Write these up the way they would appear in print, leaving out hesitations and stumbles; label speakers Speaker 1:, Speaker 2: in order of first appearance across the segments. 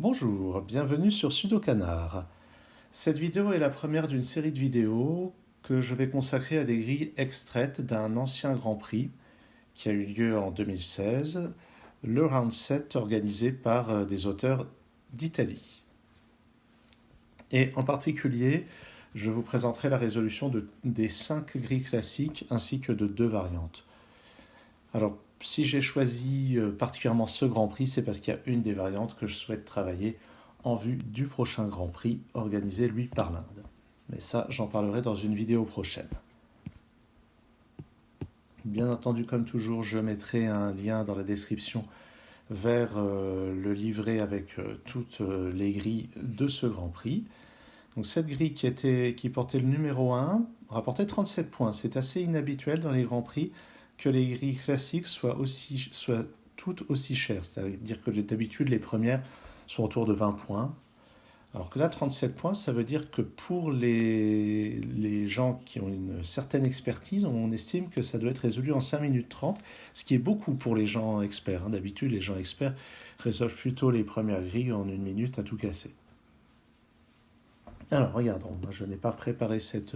Speaker 1: Bonjour, bienvenue sur Sudocanard. Cette vidéo est la première d'une série de vidéos que je vais consacrer à des grilles extraites d'un ancien Grand Prix qui a eu lieu en 2016, le Round 7 organisé par des auteurs d'Italie. Et en particulier, je vous présenterai la résolution des 5 grilles classiques ainsi que de 2 variantes. Alors, si j'ai choisi particulièrement ce Grand Prix, c'est parce qu'il y a une des variantes que je souhaite travailler en vue du prochain Grand Prix organisé, lui, par l'Inde. Mais ça, j'en parlerai dans une vidéo prochaine. Bien entendu, comme toujours, je mettrai un lien dans la description vers le livret avec toutes les grilles de ce Grand Prix. Donc cette grille qui portait le numéro 1 rapportait 37 points. C'est assez inhabituel dans les Grands Prix que les grilles classiques soient toutes aussi chères. C'est-à-dire que d'habitude, les premières sont autour de 20 points. Alors que là, 37 points, ça veut dire que pour les gens qui ont une certaine expertise, on estime que ça doit être résolu en 5 minutes 30, ce qui est beaucoup pour les gens experts. D'habitude, les gens experts résolvent plutôt les premières grilles en 1 minute à tout casser. Alors, regardons, moi je n'ai pas préparé cette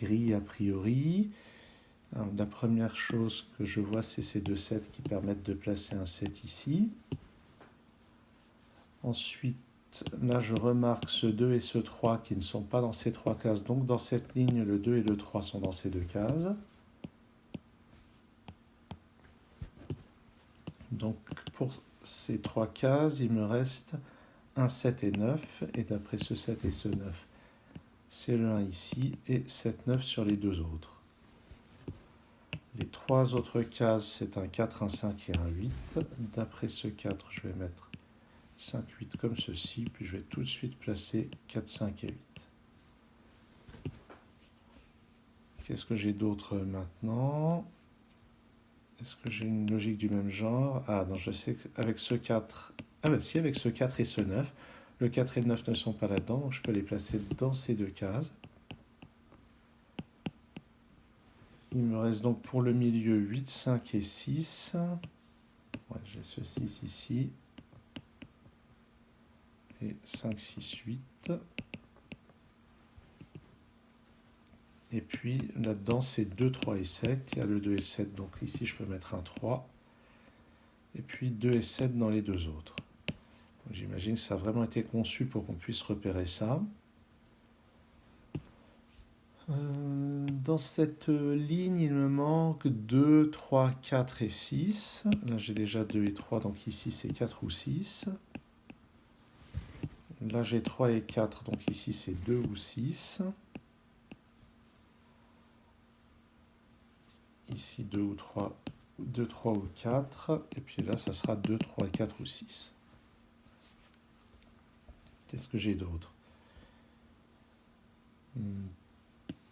Speaker 1: grille a priori. Alors, la première chose que je vois, c'est ces deux sets qui permettent de placer un set ici. Ensuite, là je remarque ce 2 et ce 3 qui ne sont pas dans ces trois cases. Donc dans cette ligne, le 2 et le 3 sont dans ces deux cases. Donc pour ces trois cases, il me reste un 7 et 9. Et d'après ce 7 et ce 9, c'est le 1 ici et 7, 9 sur les deux autres. Les trois autres cases, c'est un 4, un 5 et un 8. D'après ce 4, je vais mettre 5, 8 comme ceci, puis je vais tout de suite placer 4, 5 et 8. Qu'est-ce que j'ai d'autre maintenant? Est-ce que j'ai une logique du même genre? Ah non, je sais qu'avec ce 4... Ah ben si, avec ce 4 et ce 9, le 4 et le 9 ne sont pas là-dedans, donc je peux les placer dans ces deux cases. Il me reste donc pour le milieu 8, 5 et 6. Ouais, j'ai ce 6 ici. Et 5, 6, 8. Et puis là-dedans, c'est 2, 3 et 7. Il y a le 2 et le 7, donc ici, je peux mettre un 3. Et puis 2 et 7 dans les deux autres. J'imagine que ça a vraiment été conçu pour qu'on puisse repérer ça. Dans cette ligne, il me manque 2, 3, 4 et 6. Là, j'ai déjà 2 et 3, donc ici, c'est 4 ou 6. Là, j'ai 3 et 4, donc ici, c'est 2 ou 6. Ici, 2 ou 3, 2, 3 ou 4. Et puis là, ça sera 2, 3, 4 ou 6. Qu'est-ce que j'ai d'autre?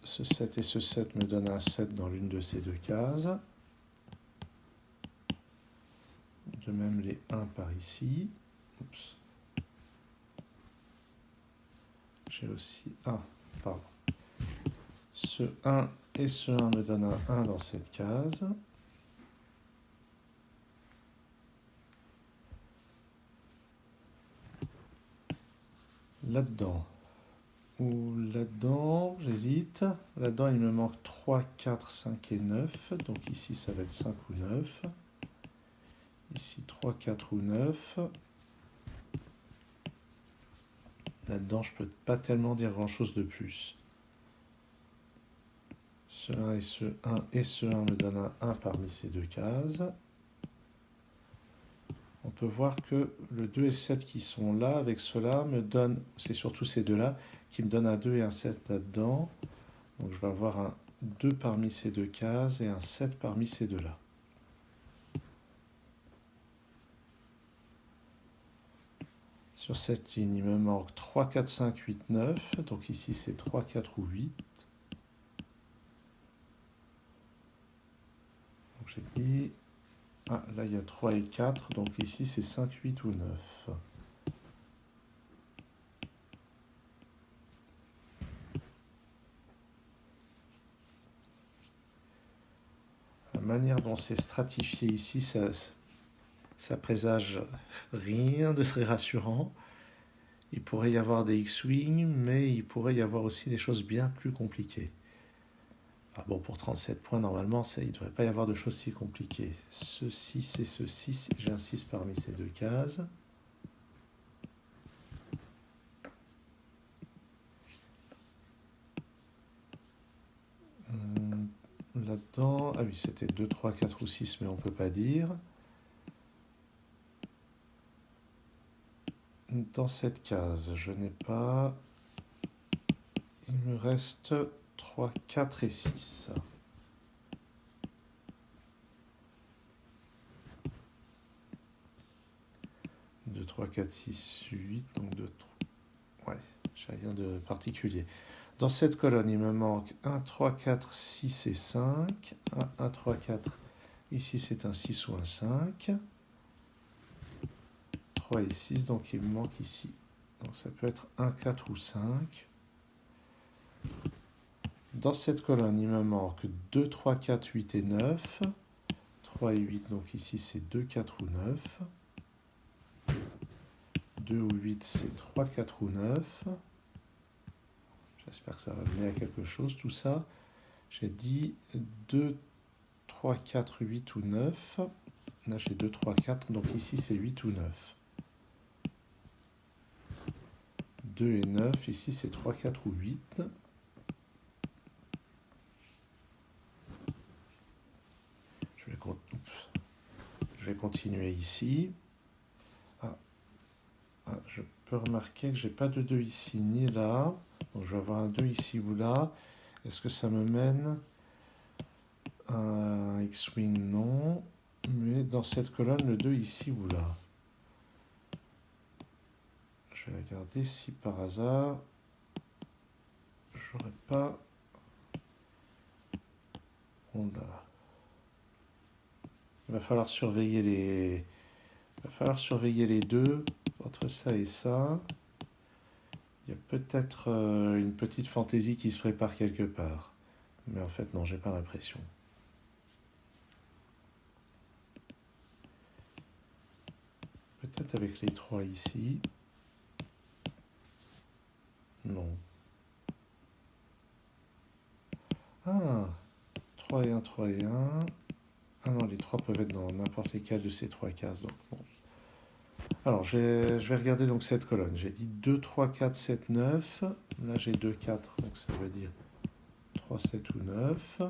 Speaker 1: Ce 7 et ce 7 me donnent un 7 dans l'une de ces deux cases. De même les 1 par ici. Oups. J'ai aussi... Ah, pardon. Ce 1 et ce 1 me donnent un 1 dans cette case. Là-dedans. Ou là-dedans, j'hésite. Là-dedans, il me manque 3, 4, 5 et 9. Donc ici, ça va être 5 ou 9. Ici, 3, 4 ou 9. Là-dedans, je ne peux pas tellement dire grand-chose de plus. Ce 1 et ce 1 et ce 1 me donnent un 1 parmi ces deux cases. On peut voir que le 2 et le 7 qui sont là, avec cela, me donnent, c'est surtout ces deux-là, qui me donnent un 2 et un 7 là-dedans. Donc je vais avoir un 2 parmi ces deux cases et un 7 parmi ces deux-là. Sur cette ligne, il me manque 3, 4, 5, 8, 9. Donc ici, c'est 3, 4 ou 8. Donc j'ai dit... Ah, là, il y a 3 et 4. Donc ici, c'est 5, 8 ou 9. La manière dont c'est stratifié ici, Ça présage rien de très rassurant. Il pourrait y avoir des X-Wing, mais il pourrait y avoir aussi des choses bien plus compliquées. Ah bon, pour 37 points, normalement, il ne devrait pas y avoir de choses si compliquées. Ceci, c'est ceci. J'insiste parmi ces deux cases. Là-dedans, ah oui, c'était 2, 3, 4 ou 6, mais on ne peut pas dire. Dans cette case, je n'ai pas... Il me reste 3, 4 et 6. 2, 3, 4, 6, 8, donc 2, 3. Ouais, j'ai rien de particulier. Dans cette colonne, il me manque 1, 3, 4, 6 et 5. 1, 3, 4. Ici, c'est un 6 ou un 5. 3 et 6, donc il me manque ici. Donc ça peut être 1, 4 ou 5. Dans cette colonne, il me manque 2, 3, 4, 8 et 9. 3 et 8, donc ici c'est 2, 4 ou 9. 2 ou 8, c'est 3, 4 ou 9. J'espère que ça va mener à quelque chose, tout ça. J'ai dit 2, 3, 4, 8 ou 9. Là, j'ai 2, 3, 4, donc ici c'est 8 ou 9. 2 et 9, ici c'est 3, 4 ou 8. Je vais continuer ici. Je peux remarquer que j'ai pas de 2 ici ni là. Donc je vais avoir un 2 ici ou là. Est-ce que ça me mène à un X-Wing? Non. Mais dans cette colonne, le 2 ici ou là. Je vais regarder si par hasard, j'aurais pas... Oh là. Il va falloir surveiller les... Il va falloir surveiller les deux. Entre ça et ça, il y a peut-être une petite fantaisie qui se prépare quelque part. Mais en fait, non, j'ai pas l'impression. Peut-être avec les 3 ici. Non. Ah, 3 et 1, 3 et 1. Ah non, les 3 peuvent être dans n'importe lesquelles de ces 3 cases. Donc bon. Alors, je vais regarder donc cette colonne. J'ai dit 2, 3, 4, 7, 9. Là, j'ai 2, 4. Donc ça veut dire 3, 7 ou 9.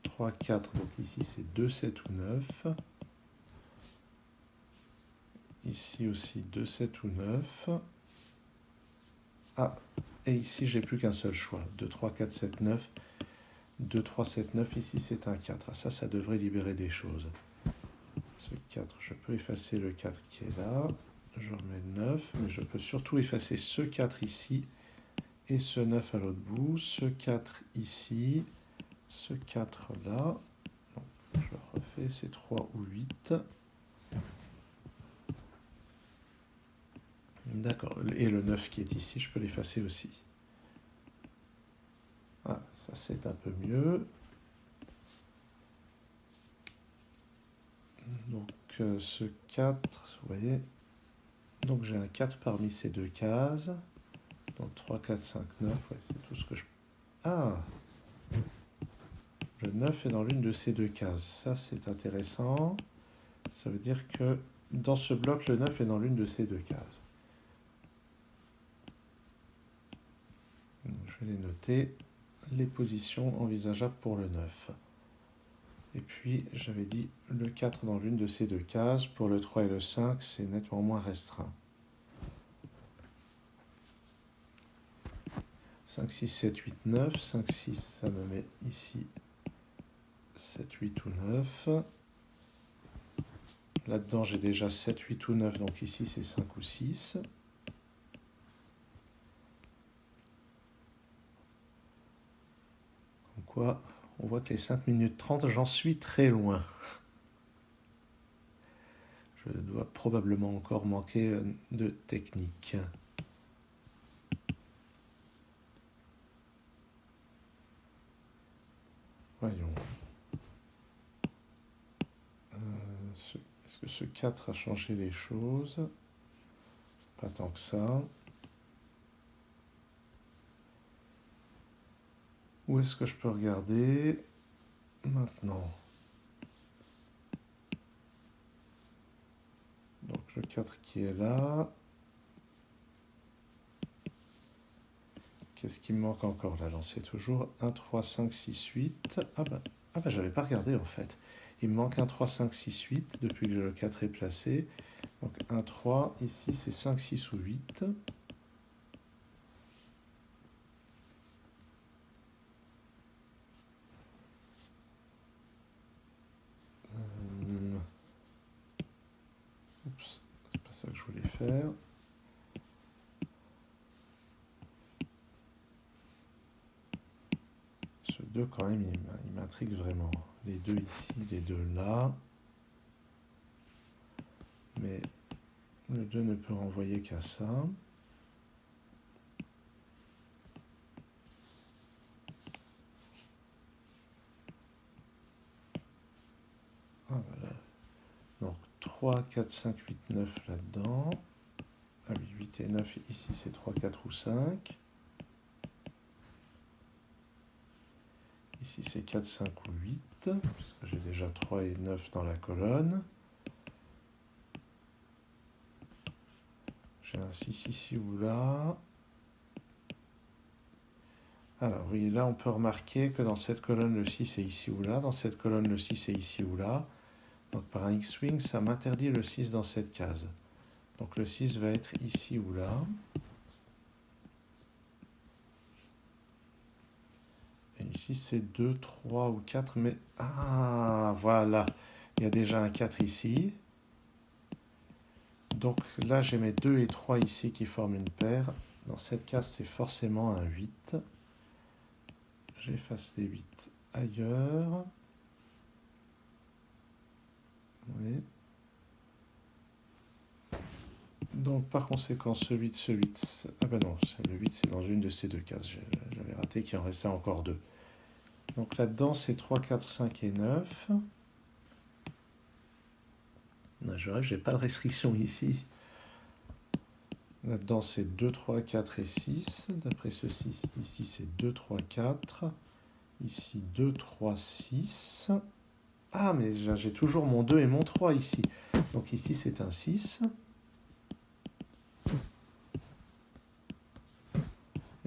Speaker 1: 3, 4. Donc ici, c'est 2, 7 ou 9. Ici aussi 2, 7 ou 9. Ah, et ici j'ai plus qu'un seul choix. 2, 3, 4, 7, 9. 2, 3, 7, 9. Ici c'est un 4. Ah, ça devrait libérer des choses. Ce 4, je peux effacer le 4 qui est là. Je remets le 9, mais je peux surtout effacer ce 4 ici et ce 9 à l'autre bout. Ce 4 ici, ce 4 là. Donc, je refais, c'est 3 ou 8. D'accord, et le 9 qui est ici, je peux l'effacer aussi. Ah, ça c'est un peu mieux. Donc ce 4, vous voyez, donc j'ai un 4 parmi ces deux cases. Donc 3, 4, 5, 9, ouais, c'est tout ce que je... Ah, le 9 est dans l'une de ces deux cases. Ça c'est intéressant. Ça veut dire que dans ce bloc, le 9 est dans l'une de ces deux cases. Donc, je vais les noter. Les positions envisageables pour le 9. Et puis, j'avais dit le 4 dans l'une de ces deux cases. Pour le 3 et le 5, c'est nettement moins restreint. 5, 6, 7, 8, 9. 5, 6, ça me met ici 7, 8 ou 9. Là-dedans, j'ai déjà 7, 8 ou 9. Donc ici, c'est 5 ou 6. Donc quoi, on voit que les 5 minutes 30, j'en suis très loin. Je dois probablement encore manquer de technique. Voyons. Est-ce ce 4 a changé les choses. Pas tant que ça. Où est-ce que je peux regarder maintenant? Donc le 4 qui est là. Qu'est-ce qui me manque encore là? C'est toujours 1, 3, 5, 6, 8. Ah bah j'avais pas regardé en fait. Il me manque 1, 3, 5, 6, 8 depuis que le 4 est placé. Donc 1, 3, ici c'est 5, 6 ou 8. Oups, c'est pas ça que je voulais faire. Ce 2 quand même, il m'intrigue vraiment. Les deux ici, les deux là. Mais le 2 ne peut renvoyer qu'à ça. Ah voilà. Donc 3, 4, 5, 8, 9 là-dedans. Ah oui, 8 et 9, ici c'est 3, 4 ou 5. Ici c'est 4, 5 ou 8, parce que j'ai déjà 3 et 9 dans la colonne. J'ai un 6 ici ou là. Alors oui, là on peut remarquer que dans cette colonne le 6 est ici ou là, dans cette colonne le 6 est ici ou là. Donc par un X-Wing, ça m'interdit le 6 dans cette case. Donc le 6 va être ici ou là. Et ici c'est 2, 3 ou 4, mais... Ah, voilà, il y a déjà un 4 ici. Donc là j'ai mes 2 et 3 ici qui forment une paire. Dans cette case c'est forcément un 8. J'efface les 8 ailleurs. Oui. Donc par conséquent ce 8, ah ben non, le 8 c'est dans une de ces deux cases, j'avais raté qu'il en restait encore deux. Donc là-dedans c'est 3, 4, 5 et 9. Je rêve, j'ai pas de restriction ici. Là-dedans c'est 2, 3, 4 et 6. D'après ce 6, ici c'est 2, 3, 4. Ici 2, 3, 6. Ah mais j'ai toujours mon 2 et mon 3 ici. Donc ici c'est un 6.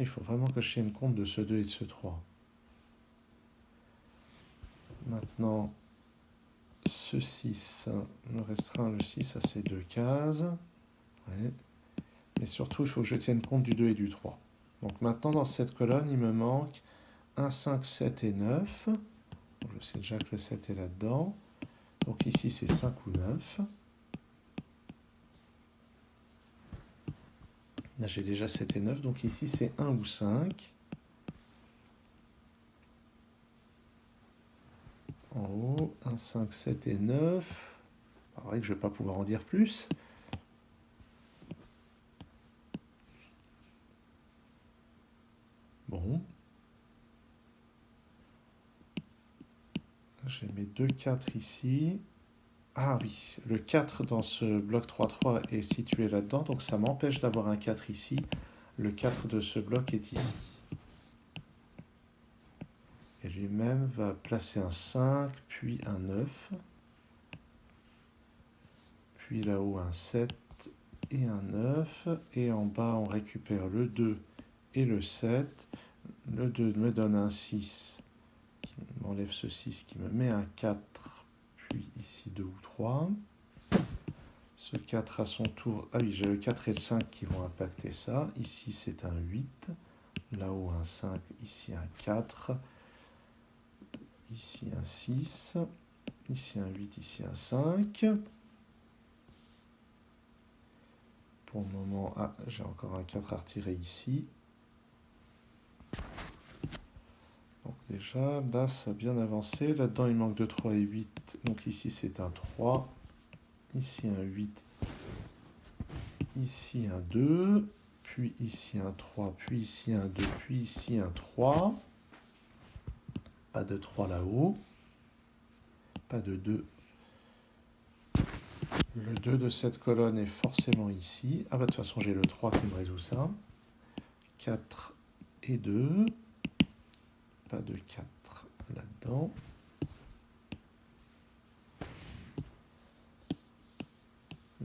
Speaker 1: Il faut vraiment que je tienne compte de ce 2 et de ce 3. Maintenant, ce 6 me restreint le 6 à ces deux cases. Ouais. Mais surtout, il faut que je tienne compte du 2 et du 3. Donc maintenant, dans cette colonne, il me manque 1, 5, 7 et 9. Donc, je sais déjà que le 7 est là-dedans. Donc ici, c'est 5 ou 9. Là, j'ai déjà 7 et 9. Donc ici, c'est 1 ou 5. En haut, 1, 5, 7 et 9. Pareil que je ne vais pas pouvoir en dire plus. Bon. J'ai mes deux 4 ici. Ah oui, le 4 dans ce bloc 3-3 est situé là-dedans, donc ça m'empêche d'avoir un 4 ici. Le 4 de ce bloc est ici. Et lui-même va placer un 5, puis un 9. Puis là-haut un 7 et un 9. Et en bas, on récupère le 2 et le 7. Le 2 me donne un 6, qui m'enlève ce 6, qui me met un 4, puis ici 2 ou 3. Ce 4 à son tour, ah oui, j'ai le 4 et le 5 qui vont impacter ça. Ici, c'est un 8. Là-haut, un 5. Ici, un 4. Ici, un 6. Ici, un 8. Ici, un 5. Pour le moment, ah, j'ai encore un 4 à retirer ici. Donc déjà, là, ça a bien avancé. Là-dedans, il manque 2, 3 et 8. Donc ici, c'est un 3. Ici, un 8. Ici, un 2. Puis ici, un 3. Puis ici, un 2. Puis ici, un 3. Pas de 3 là-haut. Pas de 2. Le 2 de cette colonne est forcément ici. Ah bah de toute façon j'ai le 3 qui me résout ça. 4 et 2. Pas de 4 là-dedans.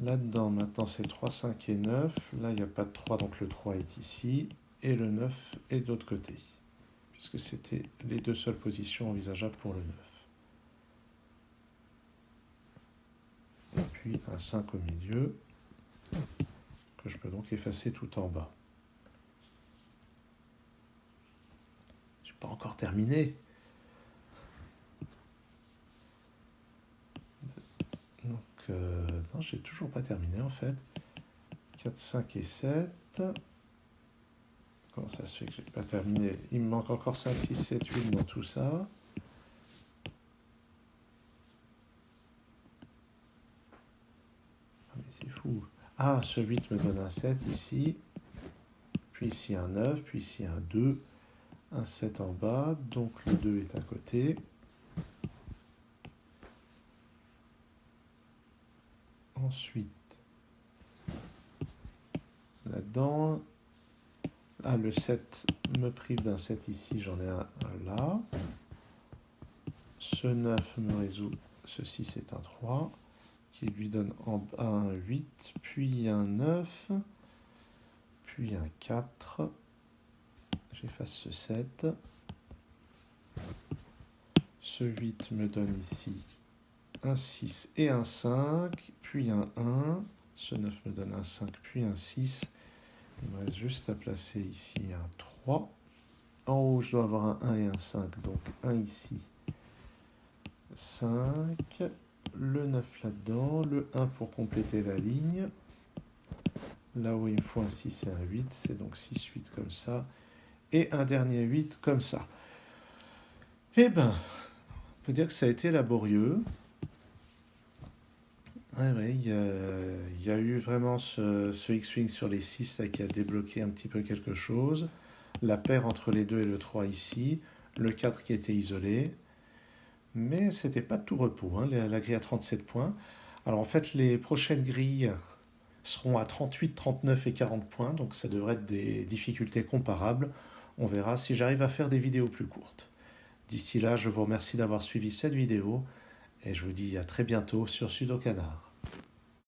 Speaker 1: Là-dedans, maintenant, c'est 3, 5 et 9. Là, il n'y a pas de 3, donc le 3 est ici. Et le 9 est de l'autre côté, puisque c'était les deux seules positions envisageables pour le 9. Et puis un 5 au milieu, que je peux donc effacer tout en bas. Je n'ai pas encore terminé. Donc, non, j'ai toujours pas terminé en fait. 4, 5 et 7. Comment ça se fait que j'ai pas terminé? Il me manque encore 5, 6, 7, 8 dans tout ça. Ah, mais c'est fou. Ah, ce 8 me donne un 7 ici. Puis ici un 9, puis ici un 2. Un 7 en bas, donc le 2 est à côté. Ensuite, là-dedans, ah, le 7 me prive d'un 7 ici, j'en ai un là. Ce 9 me résout, ceci c'est un 3, qui lui donne un 8, puis un 9, puis un 4. J'efface ce 7. Ce 8 me donne ici un 6 et un 5, puis un 1. Ce 9 me donne un 5, puis un 6. Il me reste juste à placer ici un 3. En haut, je dois avoir un 1 et un 5, donc 1 ici, 5. Le 9 là-dedans, le 1 pour compléter la ligne. Là où il me faut un 6 et un 8, c'est donc 6, 8 comme ça. Et un dernier 8 comme ça. Eh ben, on peut dire que ça a été laborieux. Ouais, il y a eu vraiment ce X-Wing sur les 6 là, qui a débloqué un petit peu quelque chose. La paire entre les 2 et le 3 ici. Le 4 qui était isolé. Mais c'était pas de tout repos, hein, la grille à 37 points. Alors en fait, les prochaines grilles seront à 38, 39 et 40 points. Donc ça devrait être des difficultés comparables. On verra si j'arrive à faire des vidéos plus courtes. D'ici là, je vous remercie d'avoir suivi cette vidéo. Et je vous dis à très bientôt sur Sudo Canard.